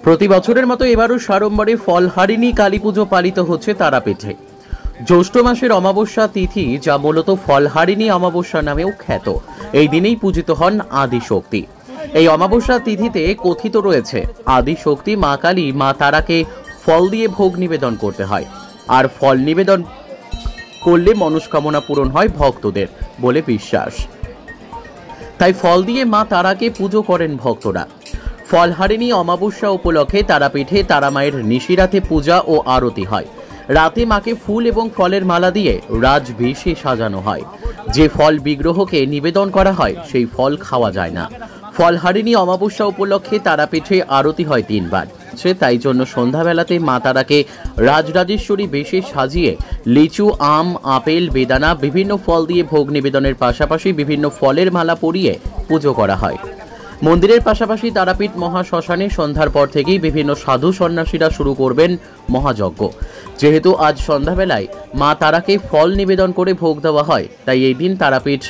প্রতি বছরের মতো এবারও সাড়ম্বরে ফলহারিণী কালী পুজো পালিত হচ্ছে তারাপীঠে। জ্যৈষ্ঠ মাসের অমাবস্যা তিথি, যা মূলত ফলহারিণী অমাবস্যা নামেও খ্যাত, এই দিনেই পূজিত হন আদিশক্তি। এই অমাবস্যা তিথিতে কথিত রয়েছে আদিশক্তি মা কালী মা তারাকে ফল দিয়ে ভোগ নিবেদন করতে হয়, আর ফল নিবেদন করলে মনস্কামনা পূরণ হয় ভক্তদের বলে বিশ্বাস। তাই ফল দিয়ে মা তারাকে পুজো করেন ভক্তরা। ফলহারিণী অমাবস্যা উপলক্ষে তারাপীঠে তারামায়ের নিশিরাতে পূজা ও আরতি হয়। রাতে মাকে ফুল এবং ফলের মালা দিয়ে রাজবেশে সাজানো হয়। যে ফল বিগ্রহকে নিবেদন করা হয় সেই ফল খাওয়া যায় না। ফলহারিণী অমাবস্যা উপলক্ষে তারাপীঠে আরতি হয় 3 বার। তাই জন্য সন্ধ্যাবেলাতে মা তারাকে রাজরাজেশ্বরী বেশে সাজিয়ে লিচু, আম, আপেল, বেদানা বিভিন্ন ফল দিয়ে ভোগ নিবেদনের পাশাপাশি বিভিন্ন ফলের মালা পরিয়ে পুজো করা হয়। মন্দিরের পাশাপাশি তারাপীঠ মহাশ্মশানে সন্ধ্যার পর থেকেই বিভিন্ন সাধু সন্ন্যাসীরা শুরু করবেন মহাযজ্ঞ। যেহেতু আজ সন্ধ্যাবেলায় মা তারাকে ফল নিবেদন করে ভোগ দেওয়া হয়, তাই এই দিন তারাপীঠ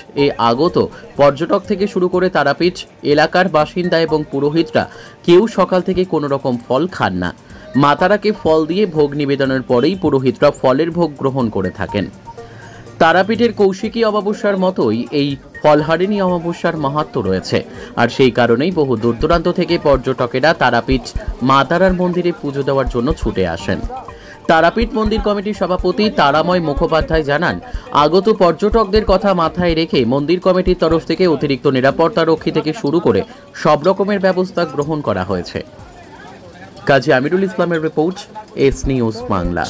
আগত পর্যটক থেকে শুরু করে তারাপীঠ এলাকার বাসিন্দা এবং পুরোহিতরা কেউ সকাল থেকে কোনো রকম ফল খান না। মা তারাকে ফল দিয়ে ভোগ নিবেদনের পরেই পুরোহিতরা ফলের ভোগ গ্রহণ করে থাকেন। তারাপীঠের কৌশিকী অমাবস্যার মতোই এই ফলহারিণী অমাবস্যার মাহাত্ম্য রয়েছে, আর সেই কারণেই বহু দূর দূরান্ত থেকে পর্যটকেরা তারাপীঠ মা তারার মন্দিরে পুজো দেওয়ার জন্য ছুটে আসেন। তারাপীঠ মন্দির কমিটির সভাপতি তারাময় মুখোপাধ্যায় জানান, আগত পর্যটকদের কথা মাথায় রেখে মন্দির কমিটির তরফ থেকে অতিরিক্ত নিরাপত্তা রক্ষী থেকে শুরু করে সব রকমের ব্যবস্থা গ্রহণ করা হয়েছে। কাজী আমিরুল ইসলামের রিপোর্ট, এস নিউজ বাংলা।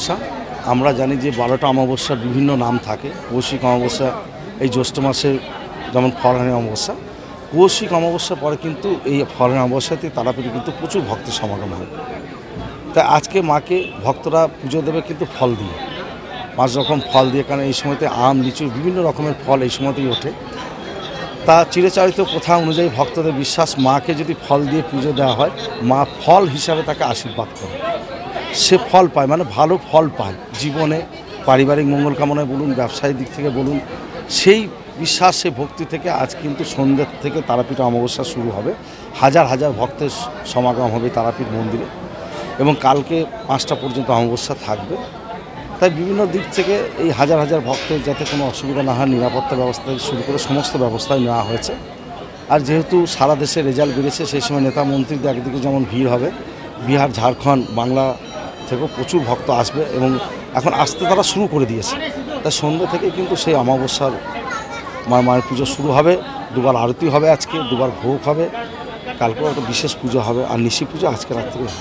আমরা জানি যে 12টা অমাবস্যার বিভিন্ন নাম থাকে। কৌশিক অমাবস্যা এই জ্যৈষ্ঠ মাসে, যেমন ফলহারিণী অমাবস্যা। কৌশিক অমাবস্যার পরে কিন্তু এই ফলহারিণী অমাবস্যাতে তারাপীঠে কিন্তু প্রচুর ভক্তের সমাগম হয়। তাই আজকে মাকে ভক্তরা পুজো দেবে কিন্তু ফল দিয়ে, 5 রকম ফল দিয়ে, কারণ এই সময়তে আম, লিচু বিভিন্ন রকমের ফল এই সময়তেই ওঠে। তা চিরচারিত প্রথা অনুযায়ী ভক্তদের বিশ্বাস, মাকে যদি ফল দিয়ে পুজো দেওয়া হয়, মা ফল হিসাবে তাকে আশীর্বাদ করে, সে ফল পায়, মানে ভালো ফল পায় জীবনে, পারিবারিক মঙ্গল কামনায় বলুন, ব্যবসায়িক দিক থেকে বলুন। সেই বিশ্বাস, সেই ভক্তি থেকে আজ কিন্তু সন্ধ্যের থেকে তারাপীঠ অমাবস্যা শুরু হবে। হাজার হাজার ভক্তের সমাগম হবে তারাপীঠ মন্দিরে, এবং কালকে 5টা পর্যন্ত অমাবস্যা থাকবে। তাই বিভিন্ন দিক থেকে এই হাজার হাজার ভক্তের যাতে কোনো অসুবিধা না হয়, নিরাপত্তা ব্যবস্থা থেকে শুরু করে সমস্ত ব্যবস্থাই নেওয়া হয়েছে। আর যেহেতু সারা দেশে রেজাল্ট বেরিয়েছে, সেই সময় নেতা মন্ত্রীদের একদিকে যেমন ভিড় হবে, বিহার, ঝাড়খণ্ড, বাংলা থেকেও প্রচুর ভক্ত আসবে, এবং এখন আসতে তারা শুরু করে দিয়েছে। তাই সন্ধ্যে থেকে কিন্তু সেই অমাবস্যার মায়ের পুজো শুরু হবে। 2বার আরতি হবে, আজকে 2বার ভোগ হবে, কালকেও একটা বিশেষ পুজো হবে, আর নিশি পুজো আজকে রাত্রে হবে।